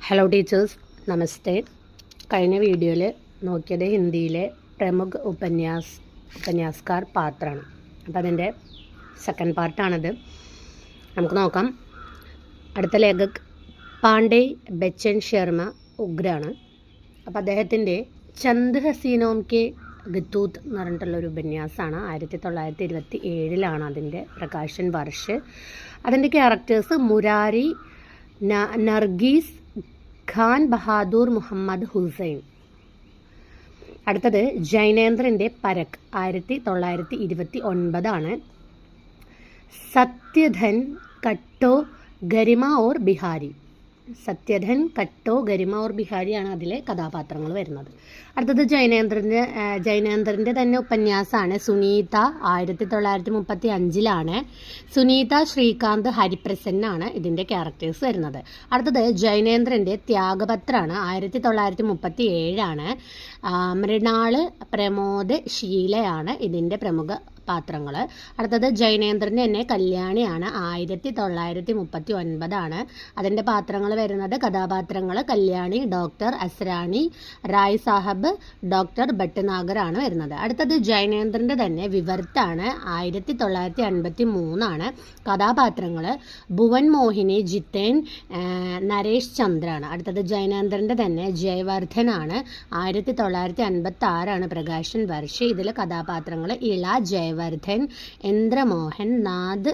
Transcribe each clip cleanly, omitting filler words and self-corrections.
Hello teachers, നമസ്തേ. കഴിഞ്ഞ വീഡിയോയിൽ നോക്കിയത് ഹിന്ദിയിലെ പ്രമുഖ ഉപന്യാസ്കാർ പാത്രാണ്. അപ്പോൾ അതിൻ്റെ സെക്കൻഡ് പാർട്ടാണിത്. നമുക്ക് നോക്കാം. അടുത്ത ലേഖക് പാണ്ഡെ ബച്ചൻ ശർമ്മ ഉഗ്രാണ്. അപ്പോൾ അദ്ദേഹത്തിൻ്റെ ചന്ദ് ഹസീനോം കെ ഗത്തൂത്ത് എന്ന് പറഞ്ഞിട്ടുള്ളൊരു ഉപന്യാസമാണ്. 1927 അതിൻ്റെ പ്രകാശൻ വർഷ്. അതിൻ്റെ ക്യാരക്ടേഴ്സ് മുരാരി, നർഗീസ്, ഖാൻ ബഹാദൂർ, മുഹമ്മദ് ഹുസൈൻ. അടുത്തത് ജൈനേന്ദ്രൻ്റെ പരക് 1929. സത്യധൻ, കട്ടോ, ഗരിമ ഓർ ബിഹാരി. സത്യധൻ, കട്ടോ, ഗരിമ ഓർ ബിഹാരിയാണ് അതിലെ കഥാപാത്രങ്ങൾ വരുന്നത്. അടുത്തത് ജൈനേന്ദ്രൻ്റെ തന്നെ ഉപന്യാസമാണ് സുനീത. 1935 സുനീത ശ്രീകാന്ത് ഹരിപ്രസന്നാണ് ഇതിൻ്റെ ക്യാരക്ടേഴ്സ് വരുന്നത്. അടുത്തത് ജൈനേന്ദ്രൻ്റെ ത്യാഗപത്രാണ്. 1937. മൃണാള്, പ്രമോദ്, ഷീലയാണ് ഇതിൻ്റെ പ്രമുഖ പാത്രങ്ങൾ. അടുത്തത് ജൈനേന്ദ്രൻ്റെ തന്നെ കല്യാണിയാണ്. 1939. അതിൻ്റെ പാത്രങ്ങൾ വരുന്നത് കഥാപാത്രങ്ങൾ കല്യാണി, ഡോക്ടർ അസ്രാണി, റായ് സാഹബ്, ഡോക്ടർ ഭട്ട്നാഗറാണ് വരുന്നത്. അടുത്തത് ജൈനേന്ദ്രൻ്റെ തന്നെ വിവർത്താണ്. 1953. കഥാപാത്രങ്ങൾ ഭുവൻ മോഹിനി, ജിത്തേൻ, നരേഷ് ചന്ദ്രാണ്. അടുത്തത് ജൈനേന്ദ്രൻ്റെ തന്നെ ജയവർദ്ധനാണ്. 1956 പ്രകാശൻ വർഷ്. ഇതിൽ കഥാപാത്രങ്ങൾ ഇള, ജയവർദ്ധൻ, ഇന്ദ്രമോഹൻ, നാദ്,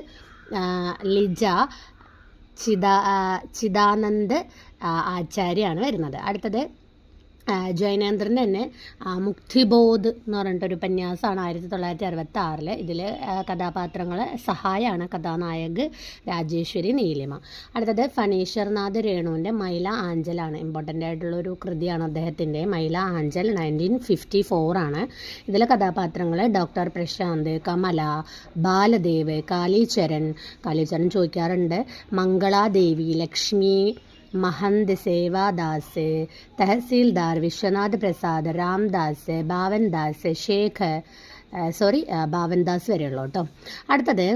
ലിജ, ചിദാനന്ദ് ആചാര്യാണ് വരുന്നത്. അടുത്തത് ജൈനേന്ദ്രൻ്റെ തന്നെ മുക്തിബോധ് എന്ന് പറഞ്ഞിട്ടൊരു ഉപന്യാസമാണ്. 1966. ഇതിൽ കഥാപാത്രങ്ങൾ സഹായമാണ്, കഥാനായക് രാജേശ്വരി, നീലിമ. അടുത്തത് ഫണീശ്വർനാഥ് രേണുവിൻ്റെ മൈല ആഞ്ചലാണ്. ഇമ്പോർട്ടൻ്റ് ആയിട്ടുള്ളൊരു കൃതിയാണ് അദ്ദേഹത്തിൻ്റെ മൈല ആഞ്ചൽ. 1954. ഇതിലെ കഥാപാത്രങ്ങൾ ഡോക്ടർ പ്രശാന്ത്, കമല, ബാലദേവ്, കാളിചരൺ ചോദിക്കാറുണ്ട്, മംഗളാദേവി, ലക്ഷ്മി, महंत सेवादास, तहसीलदार विश्वनाथ प्रसाद, रामदास, ഭാവൻദാസ്, ശേഖർ ഭാവൻദാസ് വരെയുള്ളൂ കേട്ടോ. അടുത്തത്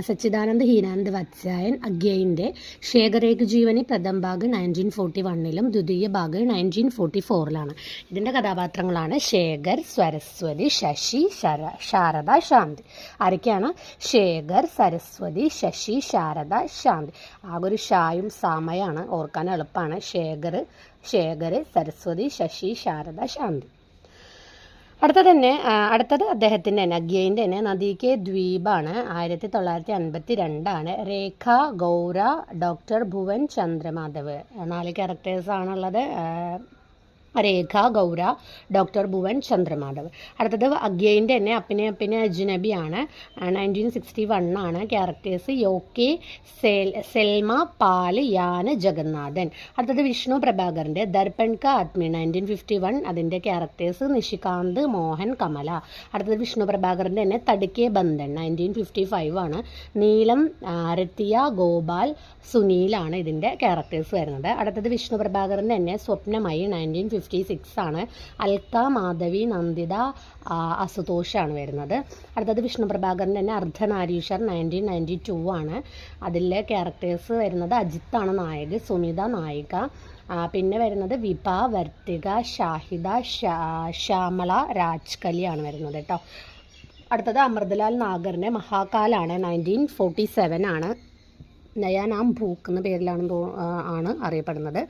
സച്ചിദാനന്ദ് ഹീരാനന്ദ് വത്സായൻ അഗ്യയിൻ്റെ ശേഖരേഖ് ജീവനി പ്രഥം ഭാഗ് 1941 ദ്വിതീയ ഭാഗ് 1944. ഇതിൻ്റെ കഥാപാത്രങ്ങളാണ് ശേഖർ, സരസ്വതി, ശശി, ശാരദ, ശാന്തി. ആരൊക്കെയാണ്? ശേഖർ, സരസ്വതി, ശശി, ശാരദ, ശാന്തി. ആകൊരു ഷായും സാമയാണ്, ഓർക്കാൻ എളുപ്പമാണ്. ശേഖർ, സരസ്വതി, ശശി, ശാരദ, ശാന്തി. അടുത്തത് അദ്ദേഹത്തിൻ്റെ തന്നെ അഗ്യയിൻ്റെ തന്നെ നദി കെ ദ്വീപാണ്. 1952. രേഖ, ഗൗര, ഡോക്ടർ ഭുവൻ ചന്ദ്രമാധവ്. 4 ക്യാരക്ടേഴ്സാണുള്ളത്. രേഖ, ഗൗര, ഡോക്ടർ ഭുവൻ ചന്ദ്രമാധവ്. അടുത്തത് അഗ്യയിൻ്റെ തന്നെ അപ്പിനെ അജ്നബിയാണ്. 1961. ക്യാരക്ടേഴ്സ് യോക്കെ, സെൽമ, പാൽ, യാൻ, ജഗന്നാഥൻ. അടുത്തത് വിഷ്ണു പ്രഭാകറിൻ്റെ ദർപ്പൺ കാ ആത്മി 1951. അതിൻ്റെ ക്യാരക്ടേഴ്സ് നിഷികാന്ത്, മോഹൻ, കമല. അടുത്തത് വിഷ്ണു പ്രഭാകറിൻ്റെ തന്നെ തടുക്കെ ബന്ധൻ 1955. നീലം, രത്തിയ, ഗോപാൽ, സുനീലാണ് ഇതിൻ്റെ ക്യാരക്ടേഴ്സ് വരുന്നത്. അടുത്തത് വിഷ്ണു പ്രഭാകറിൻ്റെ തന്നെ സ്വപ്നമയി 1956. അൽക്ക, മാധവി, നന്ദിത, അസുതോഷാണ് വരുന്നത്. അടുത്തത് വിഷ്ണു പ്രഭാകറിൻ്റെ തന്നെ അർദ്ധനാരീശ്വർ 1992. അതിലെ ക്യാരക്ടേഴ്സ് വരുന്നത് അജിത്താണ് നായക്, സുമിത നായിക. പിന്നെ വരുന്നത് വിഭ, വർത്തിക, ഷാഹിദ, ശ്യാമള, രാജ്കലിയാണ് വരുന്നത് കേട്ടോ. അടുത്തത് അമൃതലാൽ നാഗറിൻ്റെ മഹാകാലാണ്. 1947. നയാ നാം ഭൂക്ക് എന്ന പേരിലാണ് അറിയപ്പെടുന്നത്.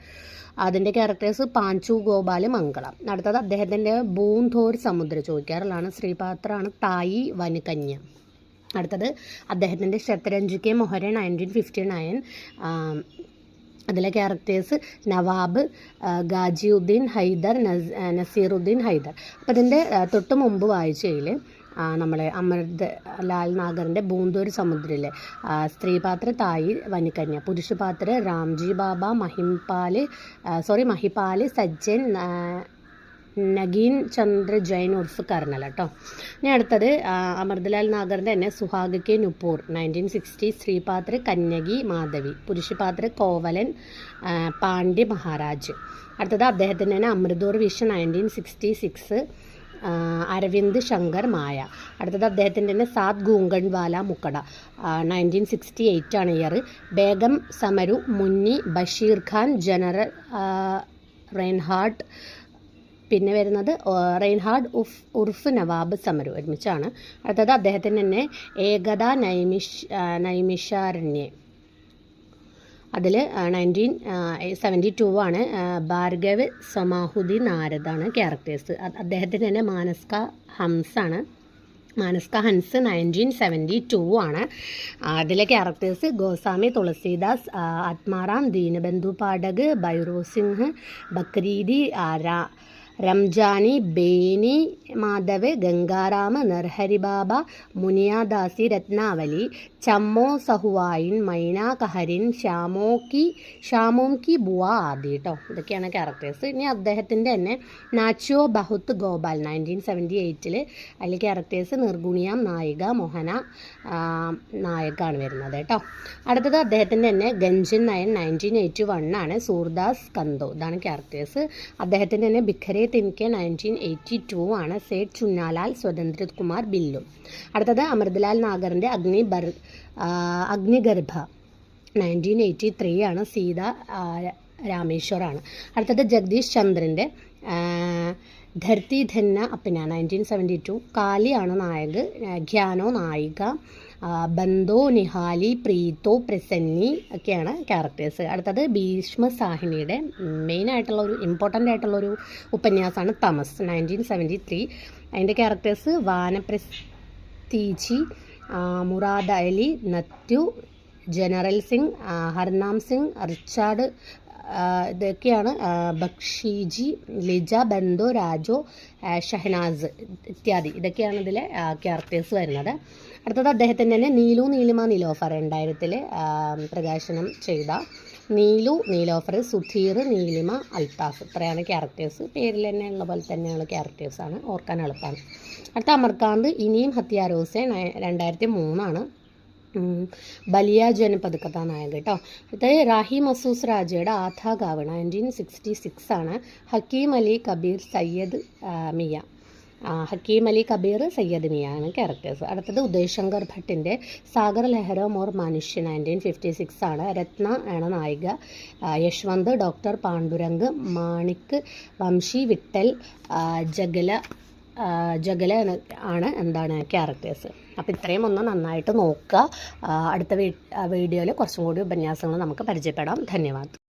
അതിൻ്റെ ക്യാരക്ടേഴ്സ് പാഞ്ചു, ഗോപാൽ, മംഗള. അടുത്തത് അദ്ദേഹത്തിൻ്റെ ബൂന്ധോർ സമുദ്ര ചോദിക്കാറുള്ളതാണ്. ശ്രീപാത്രാണ്. തായി, വനുകന്യ. അടുത്തത് അദ്ദേഹത്തിൻ്റെ ശതരഞ്ജ് കെ മൊഹര 1959. അതിലെ ക്യാരക്ടേഴ്സ് നവാബ്, ഗാജിയുദ്ദീൻ ഹൈദർ, നസീറുദ്ദീൻ ഹൈദർ. അപ്പോൾ ഇതിൻ്റെ തൊട്ട് മുമ്പ് വായിച്ചതിൽ നമ്മളെ അമൃത് ലാൽ നാഗറിൻ്റെ ബൂന്തൂർ സമുദ്രയിലെ സ്ത്രീപാത്ര തായി, വനികന്യ. പുരുഷപാത്ര രാംജി ബാബ, മഹിപാല്, സജ്ജൻ, നഗീൻ ചന്ദ്ര ജൈൻ ഉർഫ് കർണൽ കേട്ടോ. ഇനി അടുത്തത് അമൃതലാൽ നാഗറിൻ്റെ തന്നെ സുഹാഗ് കെ നുപൂർ 1960. സ്ത്രീപാത്ര കന്യകി, മാധവി. പുരുഷപാത്ര കോവലൻ, പാണ്ഡ്യ മഹാരാജ്. അടുത്തത് അദ്ദേഹത്തിൻ്റെ തന്നെ അമൃതോർ വിഷൻ 1966. അരവിന്ദ് ശങ്കർ മായ. അടുത്തത് അദ്ദേഹത്തിൻ്റെ തന്നെ സാത് ഗൂങ്കൺവാല മുക്കട 1968 ആണ് year. Begum Samru Munni Bashir Khan general Reinhardt. പിന്നെ വരുന്നത് റെയിൻഹാർഡ് ഉർഫ് നവാബ് സമരു ഒരുമിച്ചാണ്. അടുത്തത് അദ്ദേഹത്തിന് തന്നെ ഏകത നൈമിഷാരണ്യെ. അതിൽ 1972 ആണ്. ഭാർഗവ് സമാഹുദ്ദീൻ നാരദാണ് ക്യാരക്ടേഴ്സ്. അദ്ദേഹത്തിന് തന്നെ മാനസ്ക ഹംസാണ്. മാനസ്ക ഹൻസ് 1972 ആണ്. അതിലെ ക്യാരക്ടേഴ്സ് ഗോസ്വാമി തുളസീദാസ്, ആത്മാറാം, ദീനബന്ധു പാഠക്, ഭൈരോ സിംഗ്, ബക്രീദി, रमजानी, बेनी माधव, गंगाराम, नरहरि बाबा, मुनियादासी, रत्नावली, चम्मो सहुवाइन, मैना कहरिन, ഷാമോം കി ബുവ ആദി കേട്ടോ. ഇതൊക്കെയാണ് ക്യാരക്ടേഴ്സ്. ഇനി അദ്ദേഹത്തിൻ്റെ തന്നെ നാച്ചോ ബഹുത്ത് ഗോപാൽ 1978 അതിൽ ക്യാരക്ടേഴ്സ് നിർഗുണിയാം നായിക, മോഹന നായകാണ് വരുന്നത് കേട്ടോ. അടുത്തത് അദ്ദേഹത്തിൻ്റെ തന്നെ ഗഞ്ചൻ നയൻ 1981 ആണ്. സൂർദാസ് കന്തോ ഇതാണ് ക്യാരക്ടേഴ്സ്. അദ്ദേഹത്തിൻ്റെ തന്നെ ബിഖരെ തിൻകെ 1982 ആണ്. സേഠ് ചുന്നാലാൽ, സ്വതന്ത്ര കുമാർ ബില്ലും. അടുത്തത് അമൃതലാൽ നാഗറിൻ്റെ അഗ്നിഗർഭ 1983 ആണ്. സീത രാമേശ്വറാണ്. അടുത്തത് ജഗദീഷ് ചന്ദ്രൻ്റെ ധർത്തി ധന്ന അപ്പന 1972. കാലിയാണ് നായക്, ഖ്യാനോ നായിക, ബന്ദോ, നിഹാലി, പ്രീതോ, പ്രസന്നി ഒക്കെയാണ് ക്യാരക്ടേഴ്സ്. അടുത്തത് ഭീഷ്മ സാഹിനിയുടെ മെയിനായിട്ടുള്ളൊരു ഇമ്പോർട്ടൻ്റ് ആയിട്ടുള്ളൊരു ഉപന്യാസമാണ് തമസ് 1973. അതിൻ്റെ ക്യാരക്ടേഴ്സ് വാനപ്രസ്ഥീജി, മുറാദ് അലി, നത്യു, ജനറൽ സിംഗ്, ഹർനാം സിംഗ്, റിച്ചാർഡ് ഇതൊക്കെയാണ്. ബക്ഷീജി, ലിജ, ബന്ദോ, രാജോ, ഷഹനാസ് ഇത്യാദി ഇതൊക്കെയാണ് ഇതിലെ ക്യാരക്ടേഴ്സ് വരുന്നത്. അടുത്തത് അദ്ദേഹത്തിൻ്റെ തന്നെ നീലു നീലിമ നിലോഫർ 2000 പ്രകാശനം ചെയ്ത നീലു, നീലോഫർ, സുധീർ, നീലിമ, അൽത്താഫ് ഇത്രയാണ് ക്യാരക്ടേഴ്സ്. പേരിൽ തന്നെ ഉള്ള പോലെ തന്നെയുള്ള ക്യാരക്ടേഴ്സാണ്, ഓർക്കാൻ എളുപ്പമാണ്. അടുത്ത അമർകാന്ത് ഇനിയും ഹത്യാരോസെ 2003 ആണ്. ബലിയ ജനപദ് കഥാനായകൻ കേട്ടോ. അടുത്തത് റാഹി മസൂസ് രാജയുടെ ആധാഗാവ് 1966 ആണ്. ഹക്കീം അലി കബീർ, സയ്യദ് മിയ. ഹക്കീം അലി കബീർ, സയ്യദ് മിയ ആണ് ക്യാരക്ടേഴ്സ്. അടുത്തത് ഉദയശങ്കർ ഭട്ടിൻ്റെ സാഗർ ലഹരോ മോർ മനുഷ്യ 1956 ആണ്. രത്ന ആണ് നായിക. യശ്വന്ത്, ഡോക്ടർ പാണ്ഡുരംഗ്, മാണിക്, വംശി, വിട്ടൽ, ജഗല ആണ് എന്താണ് ക്യാരക്ടേഴ്സ്. അപ്പോൾ ഇത്രയും ഒന്ന് നന്നായിട്ട് നോക്കുക. അടുത്ത വീഡിയോയിൽ കുറച്ചും കൂടി ഉപന്യാസങ്ങൾ നമുക്ക് പരിചയപ്പെടാം. ധന്യവാദം.